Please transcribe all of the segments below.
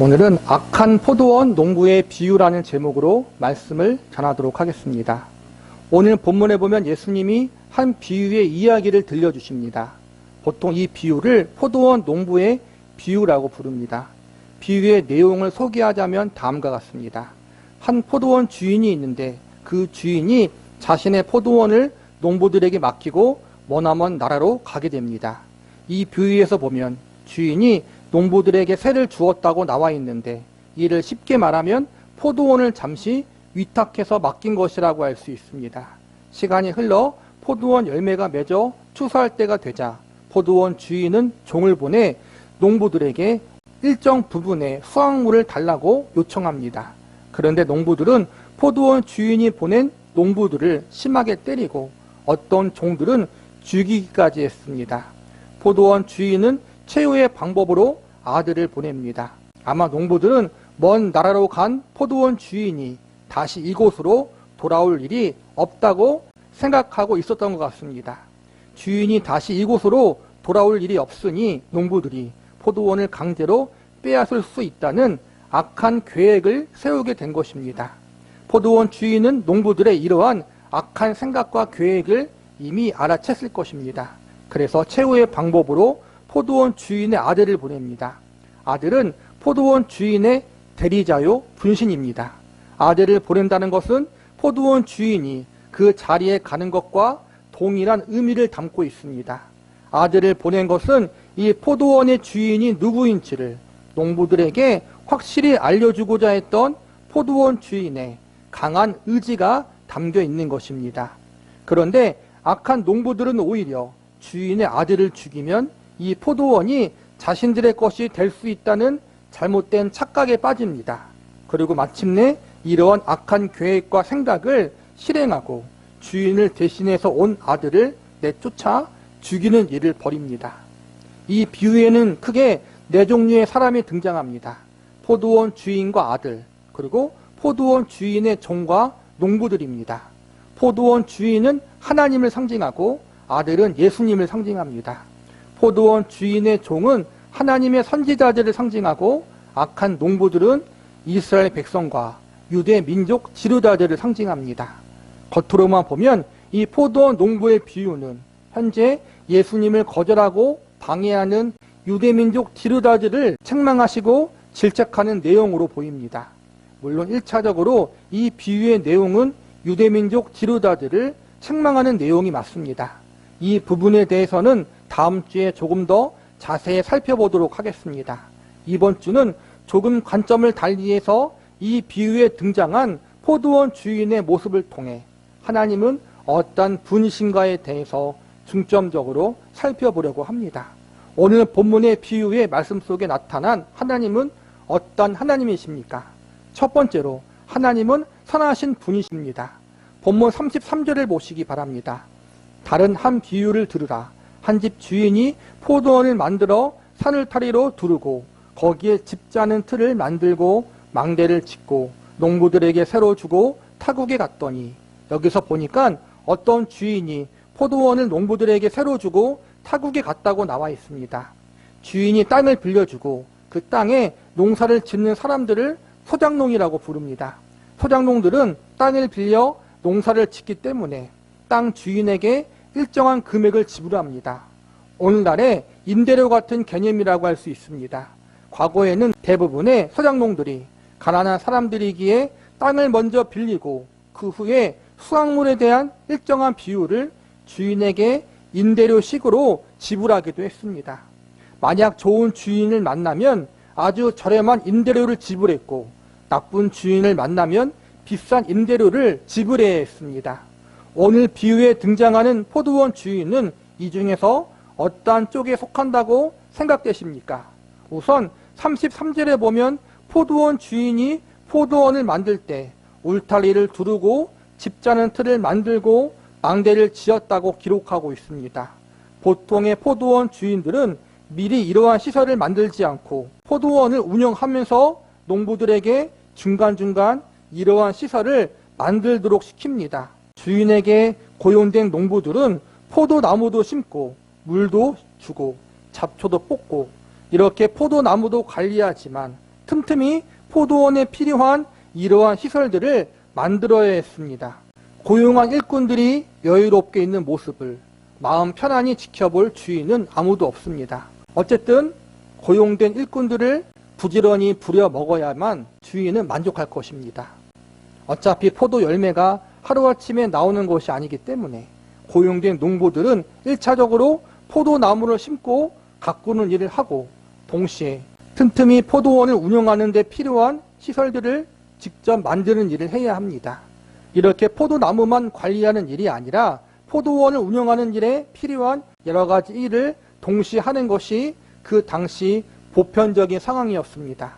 오늘은 악한 포도원 농부의 비유라는 제목으로 말씀을 전하도록 하겠습니다. 오늘 본문에 보면 예수님이 한 비유의 이야기를 들려주십니다. 보통 이 비유를 포도원 농부의 비유라고 부릅니다. 비유의 내용을 소개하자면 다음과 같습니다. 한 포도원 주인이 있는데 그 주인이 자신의 포도원을 농부들에게 맡기고 머나먼 나라로 가게 됩니다. 이 비유에서 보면 주인이 농부들에게 세를 주었다고 나와 있는데, 이를 쉽게 말하면 포도원을 잠시 위탁해서 맡긴 것이라고 할 수 있습니다. 시간이 흘러 포도원 열매가 맺어 추수할 때가 되자 포도원 주인은 종을 보내 농부들에게 일정 부분의 수확물을 달라고 요청합니다. 그런데 농부들은 포도원 주인이 보낸 농부들을 심하게 때리고 어떤 종들은 죽이기까지 했습니다. 포도원 주인은 최후의 방법으로 아들을 보냅니다. 아마 농부들은 먼 나라로 간 포도원 주인이 다시 이곳으로 돌아올 일이 없다고 생각하고 있었던 것 같습니다. 주인이 다시 이곳으로 돌아올 일이 없으니 농부들이 포도원을 강제로 빼앗을 수 있다는 악한 계획을 세우게 된 것입니다. 포도원 주인은 농부들의 이러한 악한 생각과 계획을 이미 알아챘을 것입니다. 그래서 최후의 방법으로 포도원 주인의 아들을 보냅니다. 아들은 포도원 주인의 대리자요 분신입니다. 아들을 보낸다는 것은 포도원 주인이 그 자리에 가는 것과 동일한 의미를 담고 있습니다. 아들을 보낸 것은 이 포도원의 주인이 누구인지를 농부들에게 확실히 알려주고자 했던 포도원 주인의 강한 의지가 담겨 있는 것입니다. 그런데 악한 농부들은 오히려 주인의 아들을 죽이면 이 포도원이 자신들의 것이 될 수 있다는 잘못된 착각에 빠집니다. 그리고 마침내 이러한 악한 계획과 생각을 실행하고 주인을 대신해서 온 아들을 내쫓아 죽이는 일을 벌입니다. 이 비유에는 크게 네 종류의 사람이 등장합니다. 포도원 주인과 아들, 그리고 포도원 주인의 종과 농부들입니다. 포도원 주인은 하나님을 상징하고 아들은 예수님을 상징합니다. 포도원 주인의 종은 하나님의 선지자들을 상징하고 악한 농부들은 이스라엘 백성과 유대 민족 지도자들을 상징합니다. 겉으로만 보면 이 포도원 농부의 비유는 현재 예수님을 거절하고 방해하는 유대 민족 지도자들을 책망하시고 질책하는 내용으로 보입니다. 물론 1차적으로 이 비유의 내용은 유대 민족 지도자들을 책망하는 내용이 맞습니다. 이 부분에 대해서는 다음 주에 조금 더 자세히 살펴보도록 하겠습니다. 이번 주는 조금 관점을 달리해서 이 비유에 등장한 포도원 주인의 모습을 통해 하나님은 어떤 분이신가에 대해서 중점적으로 살펴보려고 합니다. 오늘 본문의 비유의 말씀 속에 나타난 하나님은 어떤 하나님이십니까? 첫 번째로 하나님은 선하신 분이십니다. 본문 33절을 보시기 바랍니다. 다른 한 비유를 들으라. 한 집 주인이 포도원을 만들어 산울타리로 두르고 거기에 집 짜는 틀을 만들고 망대를 짓고 농부들에게 새로 주고 타국에 갔더니, 여기서 보니까 어떤 주인이 포도원을 농부들에게 새로 주고 타국에 갔다고 나와 있습니다. 주인이 땅을 빌려주고 그 땅에 농사를 짓는 사람들을 소작농이라고 부릅니다. 소작농들은 땅을 빌려 농사를 짓기 때문에 땅 주인에게 일정한 금액을 지불합니다. 오늘날의 임대료 같은 개념이라고 할 수 있습니다. 과거에는 대부분의 소작농들이 가난한 사람들이기에 땅을 먼저 빌리고 그 후에 수확물에 대한 일정한 비율을 주인에게 임대료식으로 지불하기도 했습니다. 만약 좋은 주인을 만나면 아주 저렴한 임대료를 지불했고, 나쁜 주인을 만나면 비싼 임대료를 지불해야 했습니다. 오늘 비유에 등장하는 포도원 주인은 이 중에서 어떠한 쪽에 속한다고 생각되십니까? 우선 33절에 보면 포도원 주인이 포도원을 만들 때 울타리를 두르고 집 짜는 틀을 만들고 망대를 지었다고 기록하고 있습니다. 보통의 포도원 주인들은 미리 이러한 시설을 만들지 않고 포도원을 운영하면서 농부들에게 중간중간 이러한 시설을 만들도록 시킵니다. 주인에게 고용된 농부들은 포도나무도 심고 물도 주고 잡초도 뽑고 이렇게 포도나무도 관리하지만 틈틈이 포도원에 필요한 이러한 시설들을 만들어야 했습니다. 고용한 일꾼들이 여유롭게 있는 모습을 마음 편안히 지켜볼 주인은 아무도 없습니다. 어쨌든 고용된 일꾼들을 부지런히 부려 먹어야만 주인은 만족할 것입니다. 어차피 포도 열매가 하루아침에 나오는 것이 아니기 때문에 고용된 농부들은 1차적으로 포도나무를 심고 가꾸는 일을 하고 동시에 틈틈이 포도원을 운영하는 데 필요한 시설들을 직접 만드는 일을 해야 합니다. 이렇게 포도나무만 관리하는 일이 아니라 포도원을 운영하는 일에 필요한 여러 가지 일을 동시에 하는 것이 그 당시 보편적인 상황이었습니다.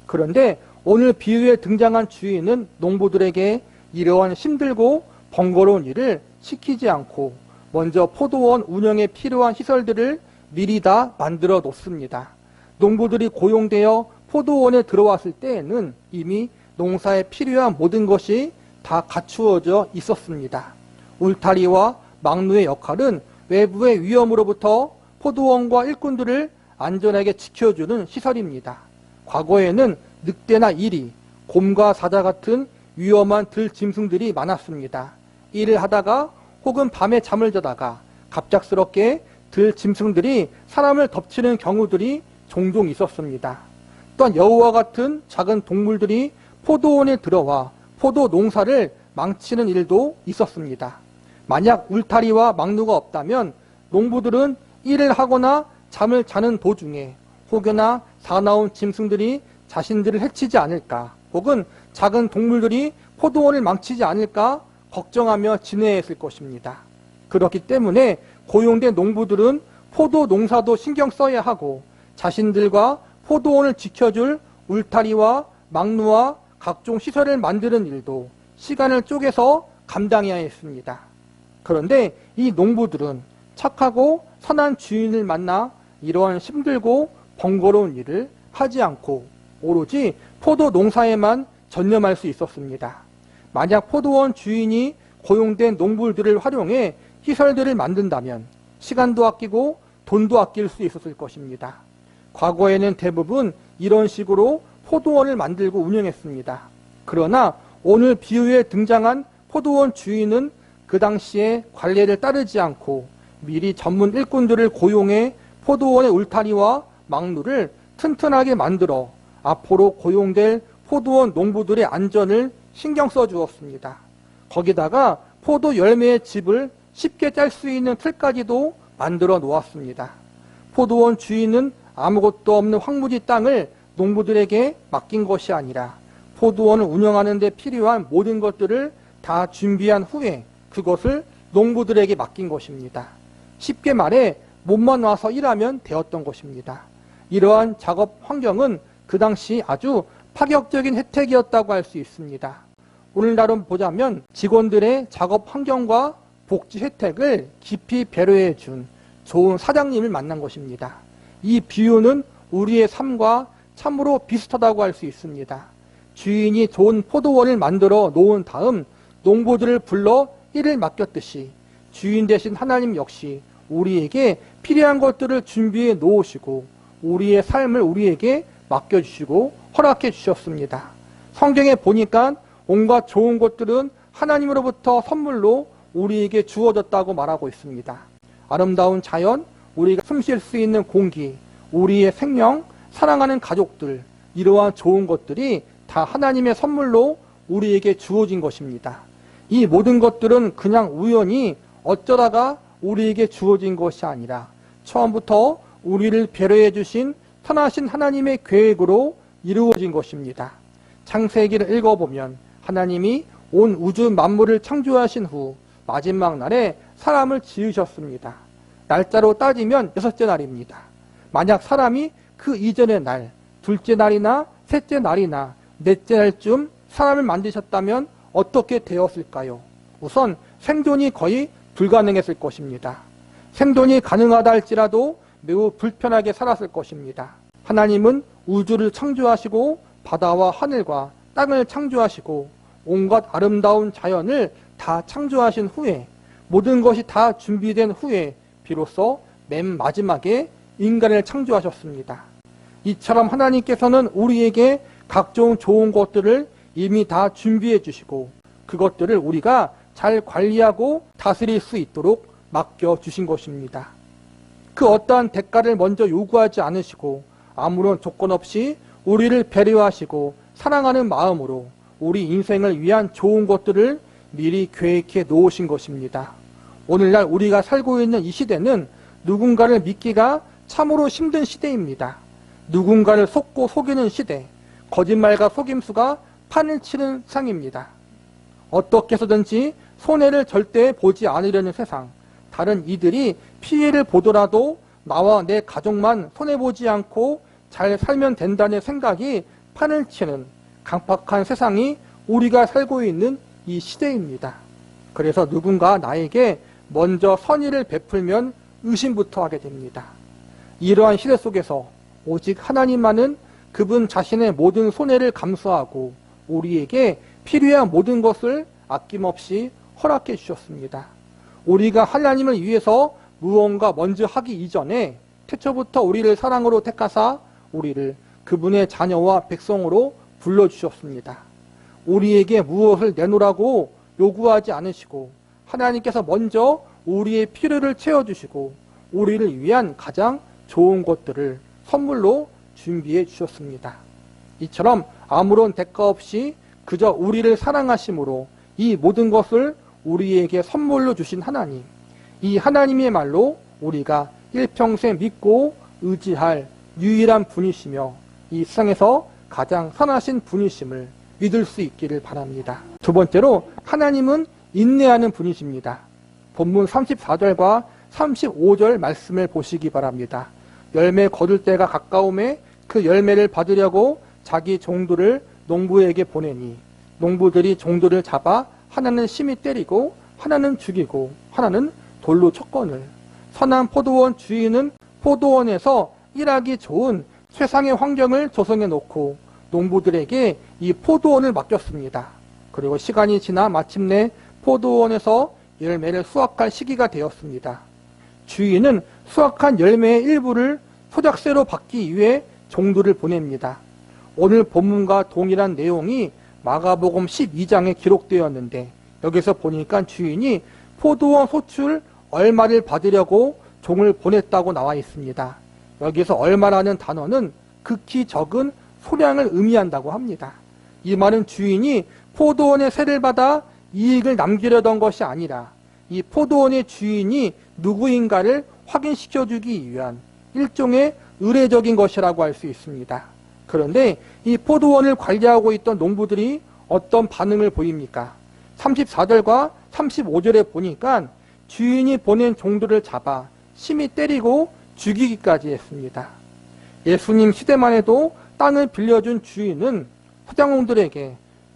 그런데 오늘 비유에 등장한 주인은 농부들에게 이러한 힘들고 번거로운 일을 시키지 않고 먼저 포도원 운영에 필요한 시설들을 미리 다 만들어 놓습니다. 농부들이 고용되어 포도원에 들어왔을 때에는 이미 농사에 필요한 모든 것이 다 갖추어져 있었습니다. 울타리와 막루의 역할은 외부의 위험으로부터 포도원과 일꾼들을 안전하게 지켜주는 시설입니다. 과거에는 늑대나 이리, 곰과 사자 같은 위험한 들짐승들이 많았습니다. 일을 하다가 혹은 밤에 잠을 자다가 갑작스럽게 들짐승들이 사람을 덮치는 경우들이 종종 있었습니다. 또한 여우와 같은 작은 동물들이 포도원에 들어와 포도 농사를 망치는 일도 있었습니다. 만약 울타리와 막루가 없다면 농부들은 일을 하거나 잠을 자는 도중에 혹여나 사나운 짐승들이 자신들을 해치지 않을까 혹은 작은 동물들이 포도원을 망치지 않을까 걱정하며 지내했을 것입니다. 그렇기 때문에 고용된 농부들은 포도 농사도 신경 써야 하고 자신들과 포도원을 지켜줄 울타리와 막루와 각종 시설을 만드는 일도 시간을 쪼개서 감당해야 했습니다. 그런데 이 농부들은 착하고 선한 주인을 만나 이러한 힘들고 번거로운 일을 하지 않고 오로지 포도 농사에만 전념할 수 있었습니다. 만약 포도원 주인이 고용된 농부들을 활용해 시설들을 만든다면 시간도 아끼고 돈도 아낄 수 있었을 것입니다. 과거에는 대부분 이런 식으로 포도원을 만들고 운영했습니다. 그러나 오늘 비유에 등장한 포도원 주인은 그 당시에 관례를 따르지 않고 미리 전문 일꾼들을 고용해 포도원의 울타리와 막루를 튼튼하게 만들어 앞으로 고용될 포도원 농부들의 안전을 신경 써 주었습니다. 거기다가 포도 열매의 즙을 쉽게 짤 수 있는 틀까지도 만들어 놓았습니다. 포도원 주인은 아무것도 없는 황무지 땅을 농부들에게 맡긴 것이 아니라 포도원을 운영하는 데 필요한 모든 것들을 다 준비한 후에 그것을 농부들에게 맡긴 것입니다. 쉽게 말해 몸만 와서 일하면 되었던 것입니다. 이러한 작업 환경은 그 당시 아주 파격적인 혜택이었다고 할 수 있습니다. 오늘날은 보자면 직원들의 작업 환경과 복지 혜택을 깊이 배려해 준 좋은 사장님을 만난 것입니다. 이 비유는 우리의 삶과 참으로 비슷하다고 할 수 있습니다. 주인이 좋은 포도원을 만들어 놓은 다음 농부들을 불러 일을 맡겼듯이 주인 대신 하나님 역시 우리에게 필요한 것들을 준비해 놓으시고 우리의 삶을 우리에게 맡겨주시고 허락해 주셨습니다. 성경에 보니까 온갖 좋은 것들은 하나님으로부터 선물로 우리에게 주어졌다고 말하고 있습니다. 아름다운 자연, 우리가 숨 쉴 수 있는 공기, 우리의 생명, 사랑하는 가족들, 이러한 좋은 것들이 다 하나님의 선물로 우리에게 주어진 것입니다. 이 모든 것들은 그냥 우연히 어쩌다가 우리에게 주어진 것이 아니라 처음부터 우리를 배려해 주신 선하신 하나님의 계획으로 이루어진 것입니다. 창세기를 읽어보면 하나님이 온 우주 만물을 창조하신 후 마지막 날에 사람을 지으셨습니다. 날짜로 따지면 6째 날입니다. 만약 사람이 그 이전의 날, 둘째 날이나 셋째 날이나 넷째 날쯤 사람을 만드셨다면 어떻게 되었을까요? 우선 생존이 거의 불가능했을 것입니다. 생존이 가능하다 할지라도 매우 불편하게 살았을 것입니다. 하나님은 우주를 창조하시고 바다와 하늘과 땅을 창조하시고 온갖 아름다운 자연을 다 창조하신 후에 모든 것이 다 준비된 후에 비로소 맨 마지막에 인간을 창조하셨습니다. 이처럼 하나님께서는 우리에게 각종 좋은 것들을 이미 다 준비해 주시고 그것들을 우리가 잘 관리하고 다스릴 수 있도록 맡겨주신 것입니다. 그 어떠한 대가를 먼저 요구하지 않으시고 아무런 조건 없이 우리를 배려하시고 사랑하는 마음으로 우리 인생을 위한 좋은 것들을 미리 계획해 놓으신 것입니다. 오늘날 우리가 살고 있는 이 시대는 누군가를 믿기가 참으로 힘든 시대입니다. 누군가를 속고 속이는 시대, 거짓말과 속임수가 판을 치는 세상입니다. 어떻게 해서든지 손해를 절대 보지 않으려는 세상, 다른 이들이 피해를 보더라도 나와 내 가족만 손해보지 않고 잘 살면 된다는 생각이 판을 치는 강팍한 세상이 우리가 살고 있는 이 시대입니다. 그래서 누군가 나에게 먼저 선의를 베풀면 의심부터 하게 됩니다. 이러한 시대 속에서 오직 하나님만은 그분 자신의 모든 손해를 감수하고 우리에게 필요한 모든 것을 아낌없이 허락해 주셨습니다. 우리가 하나님을 위해서 무언가 먼저 하기 이전에 태초부터 우리를 사랑으로 택하사 우리를 그분의 자녀와 백성으로 불러주셨습니다. 우리에게 무엇을 내놓으라고 요구하지 않으시고 하나님께서 먼저 우리의 필요를 채워주시고 우리를 위한 가장 좋은 것들을 선물로 준비해 주셨습니다. 이처럼 아무런 대가 없이 그저 우리를 사랑하심으로 이 모든 것을 우리에게 선물로 주신 하나님, 이 하나님의 말로 우리가 일평생 믿고 의지할 유일한 분이시며 이 세상에서 가장 선하신 분이심을 믿을 수 있기를 바랍니다. 두 번째로 하나님은 인내하는 분이십니다. 본문 34절과 35절 말씀을 보시기 바랍니다. 열매 거둘 때가 가까움에 그 열매를 받으려고 자기 종들을 농부에게 보내니 농부들이 종들을 잡아 하나는 심히 때리고 하나는 죽이고 하나는 돌로 쳤거늘 선한 포도원 주인은 포도원에서 일하기 좋은 세상의 환경을 조성해 놓고 농부들에게 이 포도원을 맡겼습니다. 그리고 시간이 지나 마침내 포도원에서 열매를 수확할 시기가 되었습니다. 주인은 수확한 열매의 일부를 소작새로 받기 위해 종들을 보냅니다. 오늘 본문과 동일한 내용이 마가복음 12장에 기록되었는데 여기서 보니까 주인이 포도원 소출 얼마를 받으려고 종을 보냈다고 나와 있습니다. 여기서 얼마라는 단어는 극히 적은 소량을 의미한다고 합니다. 이 말은 주인이 포도원의 세를 받아 이익을 남기려던 것이 아니라 이 포도원의 주인이 누구인가를 확인시켜주기 위한 일종의 의례적인 것이라고 할 수 있습니다. 그런데 이 포도원을 관리하고 있던 농부들이 어떤 반응을 보입니까? 34절과 35절에 보니까 주인이 보낸 종들을 잡아 심히 때리고 죽이기까지 했습니다. 예수님 시대만 해도 땅을 빌려준 주인은 소장농들에게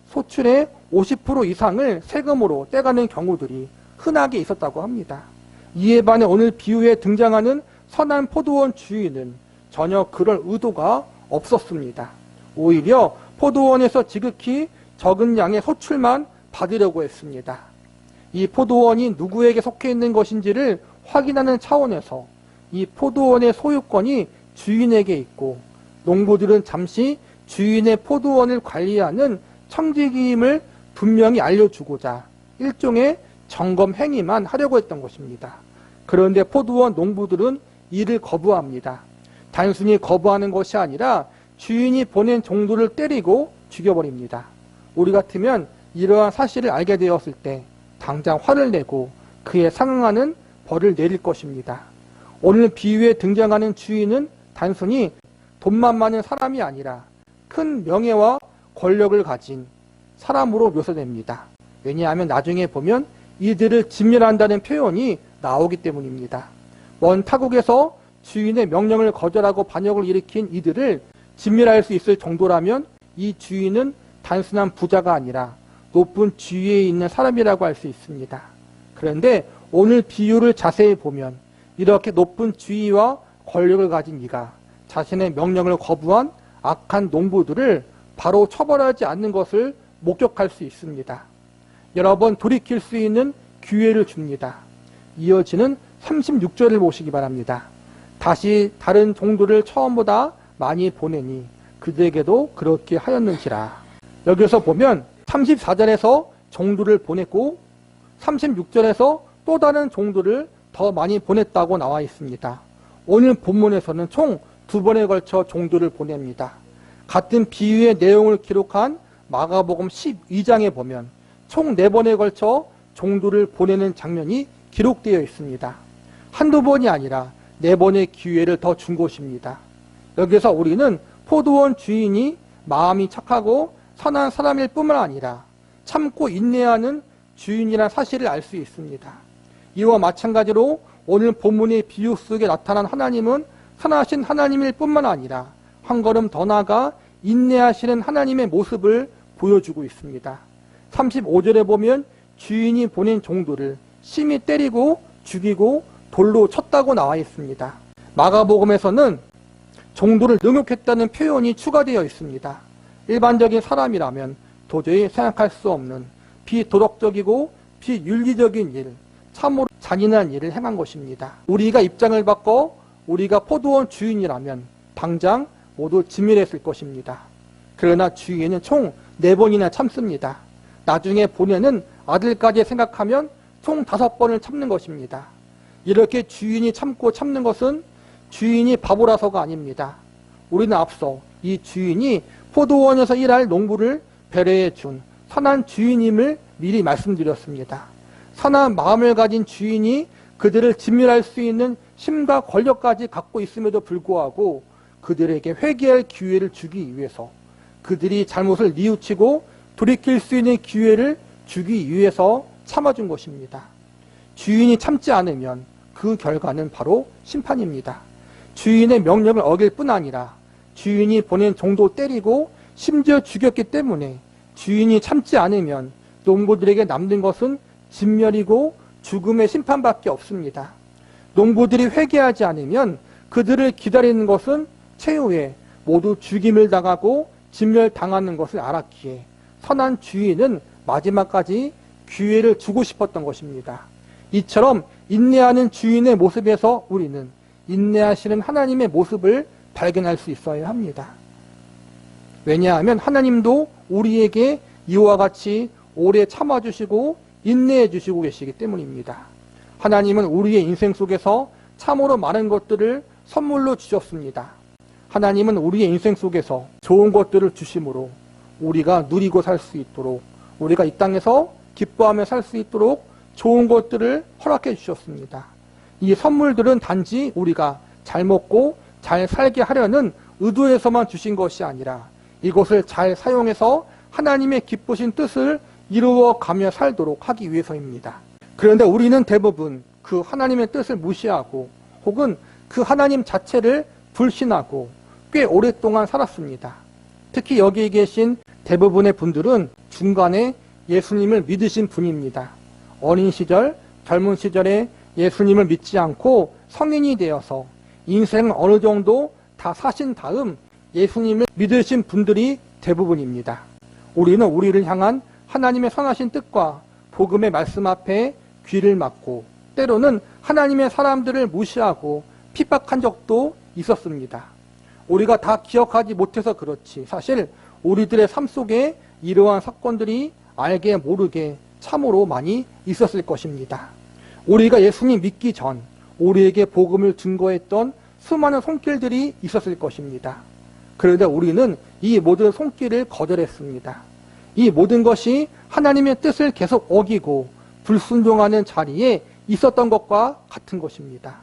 소출의 50% 이상을 세금으로 떼가는 경우들이 흔하게 있었다고 합니다. 이에 반해 오늘 비유에 등장하는 선한 포도원 주인은 전혀 그럴 의도가 없었습니다. 오히려 포도원에서 지극히 적은 양의 소출만 받으려고 했습니다. 이 포도원이 누구에게 속해 있는 것인지를 확인하는 차원에서 이 포도원의 소유권이 주인에게 있고 농부들은 잠시 주인의 포도원을 관리하는 청지기임을 분명히 알려주고자 일종의 점검 행위만 하려고 했던 것입니다. 그런데 포도원 농부들은 이를 거부합니다. 단순히 거부하는 것이 아니라 주인이 보낸 종들을 때리고 죽여버립니다. 우리 같으면 이러한 사실을 알게 되었을 때 당장 화를 내고 그에 상응하는 벌을 내릴 것입니다. 오늘 비유에 등장하는 주인은 단순히 돈만 많은 사람이 아니라 큰 명예와 권력을 가진 사람으로 묘사됩니다. 왜냐하면 나중에 보면 이들을 진멸한다는 표현이 나오기 때문입니다. 먼 타국에서 주인의 명령을 거절하고 반역을 일으킨 이들을 진멸할 수 있을 정도라면 이 주인은 단순한 부자가 아니라 높은 지위에 있는 사람이라고 할 수 있습니다. 그런데 오늘 비유를 자세히 보면 이렇게 높은 지위와 권력을 가진 이가 자신의 명령을 거부한 악한 농부들을 바로 처벌하지 않는 것을 목격할 수 있습니다. 여러 번 돌이킬 수 있는 기회를 줍니다. 이어지는 36절을 보시기 바랍니다. 다시 다른 종들을 처음보다 많이 보내니 그들에게도 그렇게 하였는지라. 여기서 보면 34절에서 종들을 보냈고 36절에서 또 다른 종들을 더 많이 보냈다고 나와 있습니다. 오늘 본문에서는 총 2번에 걸쳐 종들을 보냅니다. 같은 비유의 내용을 기록한 마가복음 12장에 보면 총 4번에 걸쳐 종들을 보내는 장면이 기록되어 있습니다. 한두 번이 아니라 4번의 기회를 더 준 것입니다. 여기서 우리는 포도원 주인이 마음이 착하고 선한 사람일 뿐만 아니라 참고 인내하는 주인이라는 사실을 알 수 있습니다. 이와 마찬가지로 오늘 본문의 비유 속에 나타난 하나님은 선하신 하나님일 뿐만 아니라 한 걸음 더 나아가 인내하시는 하나님의 모습을 보여주고 있습니다. 35절에 보면 주인이 보낸 종들을 심히 때리고 죽이고 돌로 쳤다고 나와 있습니다. 마가복음에서는 종들을 능욕했다는 표현이 추가되어 있습니다. 일반적인 사람이라면 도저히 생각할 수 없는 비도덕적이고 비윤리적인 일, 참으로 잔인한 일을 행한 것입니다. 우리가 입장을 바꿔 우리가 포도원 주인이라면 당장 모두 진멸했을 것입니다. 그러나 주인은 총 4번이나 참습니다. 나중에 보내는 아들까지 생각하면 총 5번을 참는 것입니다. 이렇게 주인이 참고 참는 것은 주인이 바보라서가 아닙니다. 우리는 앞서 이 주인이 포도원에서 일할 농부를 배려해 준 선한 주인임을 미리 말씀드렸습니다. 선한 마음을 가진 주인이 그들을 진멸할 수 있는 힘과 권력까지 갖고 있음에도 불구하고 그들에게 회개할 기회를 주기 위해서, 그들이 잘못을 뉘우치고 돌이킬 수 있는 기회를 주기 위해서 참아준 것입니다. 주인이 참지 않으면 그 결과는 바로 심판입니다. 주인의 명령을 어길 뿐 아니라 주인이 보낸 종도 때리고 심지어 죽였기 때문에 주인이 참지 않으면 농부들에게 남는 것은 진멸이고 죽음의 심판밖에 없습니다. 농부들이 회개하지 않으면 그들을 기다리는 것은 최후에 모두 죽임을 당하고 진멸당하는 것을 알았기에 선한 주인은 마지막까지 기회를 주고 싶었던 것입니다. 이처럼 인내하는 주인의 모습에서 우리는 인내하시는 하나님의 모습을 발견할 수 있어야 합니다. 왜냐하면 하나님도 우리에게 이와 같이 오래 참아주시고 인내해 주시고 계시기 때문입니다. 하나님은 우리의 인생 속에서 참으로 많은 것들을 선물로 주셨습니다. 하나님은 우리의 인생 속에서 좋은 것들을 주심으로 우리가 누리고 살 수 있도록, 우리가 이 땅에서 기뻐하며 살 수 있도록 좋은 것들을 허락해 주셨습니다. 이 선물들은 단지 우리가 잘 먹고 잘 살게 하려는 의도에서만 주신 것이 아니라 이것을 잘 사용해서 하나님의 기쁘신 뜻을 이루어가며 살도록 하기 위해서입니다. 그런데 우리는 대부분 그 하나님의 뜻을 무시하고 혹은 그 하나님 자체를 불신하고 꽤 오랫동안 살았습니다. 특히 여기 계신 대부분의 분들은 중간에 예수님을 믿으신 분입니다. 어린 시절, 젊은 시절에 예수님을 믿지 않고 성인이 되어서 인생을 어느 정도 다 사신 다음 예수님을 믿으신 분들이 대부분입니다. 우리는 우리를 향한 하나님의 선하신 뜻과 복음의 말씀 앞에 귀를 막고 때로는 하나님의 사람들을 무시하고 핍박한 적도 있었습니다. 우리가 다 기억하지 못해서 그렇지 사실 우리들의 삶 속에 이러한 사건들이 알게 모르게 참으로 많이 있었을 것입니다. 우리가 예수님 믿기 전 우리에게 복음을 증거했던 수많은 손길들이 있었을 것입니다. 그런데 우리는 이 모든 손길을 거절했습니다. 이 모든 것이 하나님의 뜻을 계속 어기고 불순종하는 자리에 있었던 것과 같은 것입니다.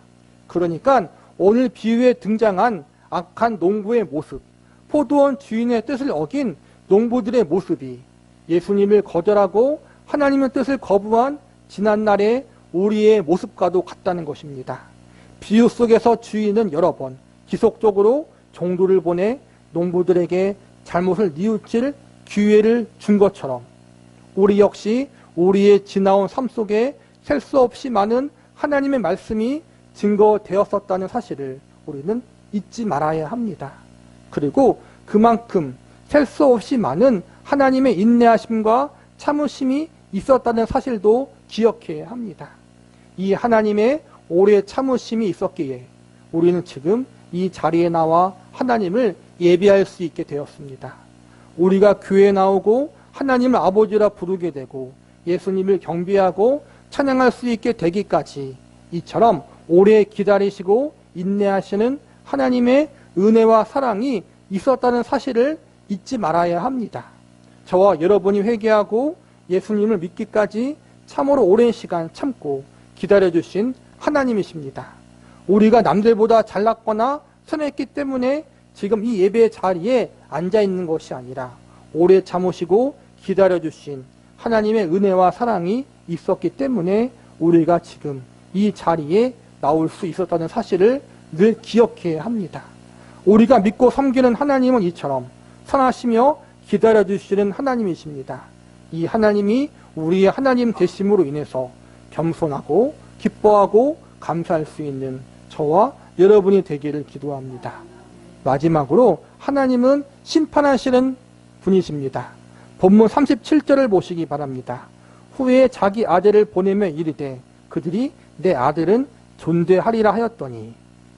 그러니까 오늘 비유에 등장한 악한 농부의 모습, 포도원 주인의 뜻을 어긴 농부들의 모습이 예수님을 거절하고 하나님의 뜻을 거부한 지난날의 우리의 모습과도 같다는 것입니다. 비유 속에서 주인은 여러 번 지속적으로 종들을 보내 농부들에게 잘못을 뉘우칠 기회를 준 것처럼 우리 역시 우리의 지나온 삶 속에 셀 수 없이 많은 하나님의 말씀이 증거되었었다는 사실을 우리는 잊지 말아야 합니다. 그리고 그만큼 셀 수 없이 많은 하나님의 인내하심과 참으심이 있었다는 사실도 기억해야 합니다. 이 하나님의 오래 참으심이 있었기에 우리는 지금 이 자리에 나와 하나님을 예배할 수 있게 되었습니다. 우리가 교회에 나오고 하나님을 아버지라 부르게 되고 예수님을 경배하고 찬양할 수 있게 되기까지 이처럼 오래 기다리시고 인내하시는 하나님의 은혜와 사랑이 있었다는 사실을 잊지 말아야 합니다. 저와 여러분이 회개하고 예수님을 믿기까지 참으로 오랜 시간 참고 기다려주신 하나님이십니다. 우리가 남들보다 잘났거나 선했기 때문에 지금 이 예배의 자리에 앉아있는 것이 아니라 오래 참으시고 기다려주신 하나님의 은혜와 사랑이 있었기 때문에 우리가 지금 이 자리에 나올 수 있었다는 사실을 늘 기억해야 합니다. 우리가 믿고 섬기는 하나님은 이처럼 선하시며 기다려주시는 하나님이십니다. 이 하나님이 우리의 하나님 되심으로 인해서 겸손하고 기뻐하고 감사할 수 있는 저와 여러분이 되기를 기도합니다. 마지막으로 하나님은 심판하시는 분이십니다. 본문 37절을 보시기 바랍니다. 후에 자기 아들을 보내며 이르되 그들이 내 아들은 존대하리라 하였더니,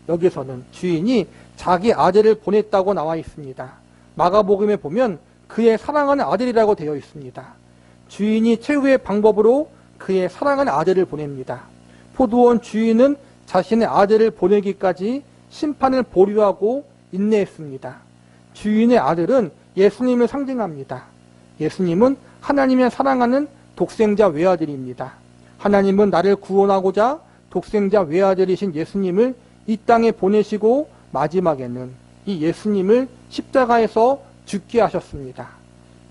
여기서는 주인이 자기 아들을 보냈다고 나와 있습니다. 마가복음에 보면 그의 사랑하는 아들이라고 되어 있습니다. 주인이 최후의 방법으로 그의 사랑하는 아들을 보냅니다. 포도원 주인은 자신의 아들을 보내기까지 심판을 보류하고 인내했습니다. 주인의 아들은 예수님을 상징합니다. 예수님은 하나님의 사랑하는 독생자 외아들입니다. 하나님은 나를 구원하고자 독생자 외아들이신 예수님을 이 땅에 보내시고 마지막에는 이 예수님을 십자가에서 죽게 하셨습니다.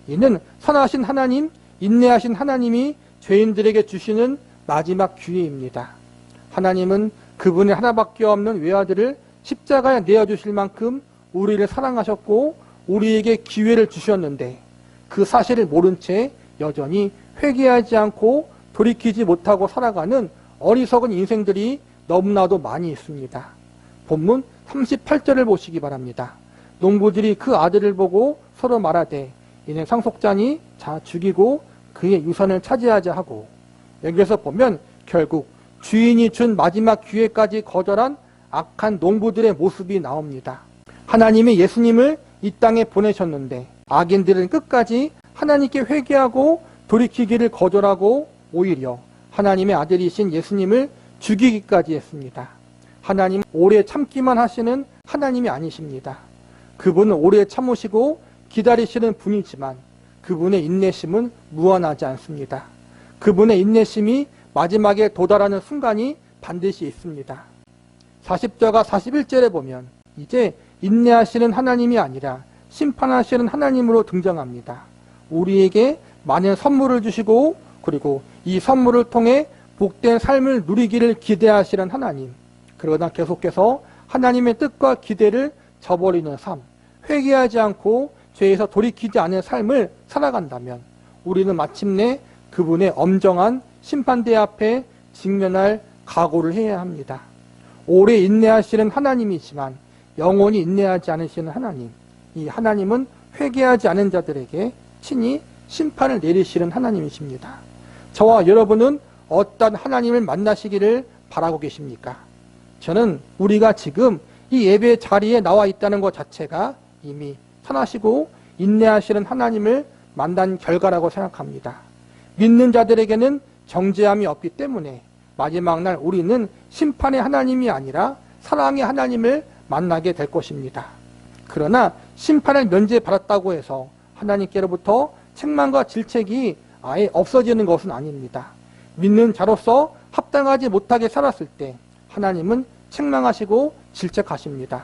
이는 선하신 하나님, 인내하신 하나님이 죄인들에게 주시는 마지막 기회입니다. 하나님은 그분의 하나밖에 없는 외아들을 십자가에 내어주실 만큼 우리를 사랑하셨고 우리에게 기회를 주셨는데 그 사실을 모른 채 여전히 회개하지 않고 돌이키지 못하고 살아가는 어리석은 인생들이 너무나도 많이 있습니다. 본문 38절을 보시기 바랍니다. 농부들이 그 아들을 보고 서로 말하되 이는 상속자니 자 죽이고 그의 유산을 차지하자 하고, 여기서 보면 결국 주인이 준 마지막 기회까지 거절한 악한 농부들의 모습이 나옵니다. 하나님이 예수님을 이 땅에 보내셨는데 악인들은 끝까지 하나님께 회개하고 돌이키기를 거절하고 오히려 하나님의 아들이신 예수님을 죽이기까지 했습니다. 하나님은 오래 참기만 하시는 하나님이 아니십니다. 그분은 오래 참으시고 기다리시는 분이지만 그분의 인내심은 무한하지 않습니다. 그분의 인내심이 마지막에 도달하는 순간이 반드시 있습니다. 40절과 41절에 보면 이제 인내하시는 하나님이 아니라 심판하시는 하나님으로 등장합니다. 우리에게 많은 선물을 주시고 그리고 이 선물을 통해 복된 삶을 누리기를 기대하시는 하나님, 그러나 계속해서 하나님의 뜻과 기대를 저버리는 삶, 회개하지 않고 죄에서 돌이키지 않은 삶을 살아간다면 우리는 마침내 그분의 엄정한 심판대 앞에 직면할 각오를 해야 합니다. 오래 인내하시는 하나님이지만 영원히 인내하지 않으시는 하나님, 이 하나님은 회개하지 않은 자들에게 친히 심판을 내리시는 하나님이십니다. 저와 여러분은 어떤 하나님을 만나시기를 바라고 계십니까? 저는 우리가 지금 이 예배 자리에 나와 있다는 것 자체가 이미 선하시고 인내하시는 하나님을 만난 결과라고 생각합니다. 믿는 자들에게는 정죄함이 없기 때문에 마지막 날 우리는 심판의 하나님이 아니라 사랑의 하나님을 만나게 될 것입니다. 그러나 심판을 면제받았다고 해서 하나님께로부터 책망과 질책이 아예 없어지는 것은 아닙니다. 믿는 자로서 합당하지 못하게 살았을 때 하나님은 책망하시고 질책하십니다.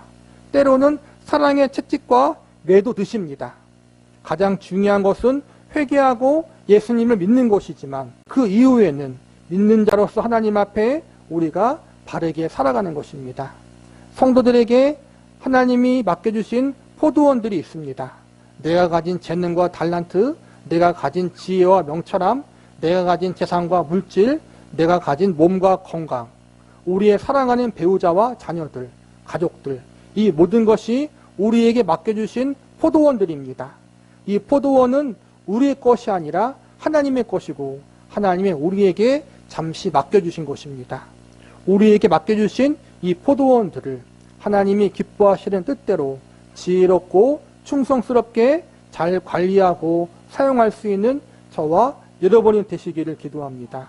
때로는 사랑의 채찍과 매도 드십니다. 가장 중요한 것은 회개하고 예수님을 믿는 것이지만 그 이후에는 믿는 자로서 하나님 앞에 우리가 바르게 살아가는 것입니다. 성도들에게 하나님이 맡겨주신 포도원들이 있습니다. 내가 가진 재능과 달란트, 내가 가진 지혜와 명철함, 내가 가진 재산과 물질, 내가 가진 몸과 건강, 우리의 사랑하는 배우자와 자녀들, 가족들, 이 모든 것이 우리에게 맡겨주신 포도원들입니다. 이 포도원은 우리의 것이 아니라 하나님의 것이고 하나님의 우리에게 잠시 맡겨주신 것입니다. 우리에게 맡겨주신 이 포도원들을 하나님이 기뻐하시는 뜻대로 지혜롭고 충성스럽게 잘 관리하고 사용할 수 있는 저와 여러분이 되시기를 기도합니다.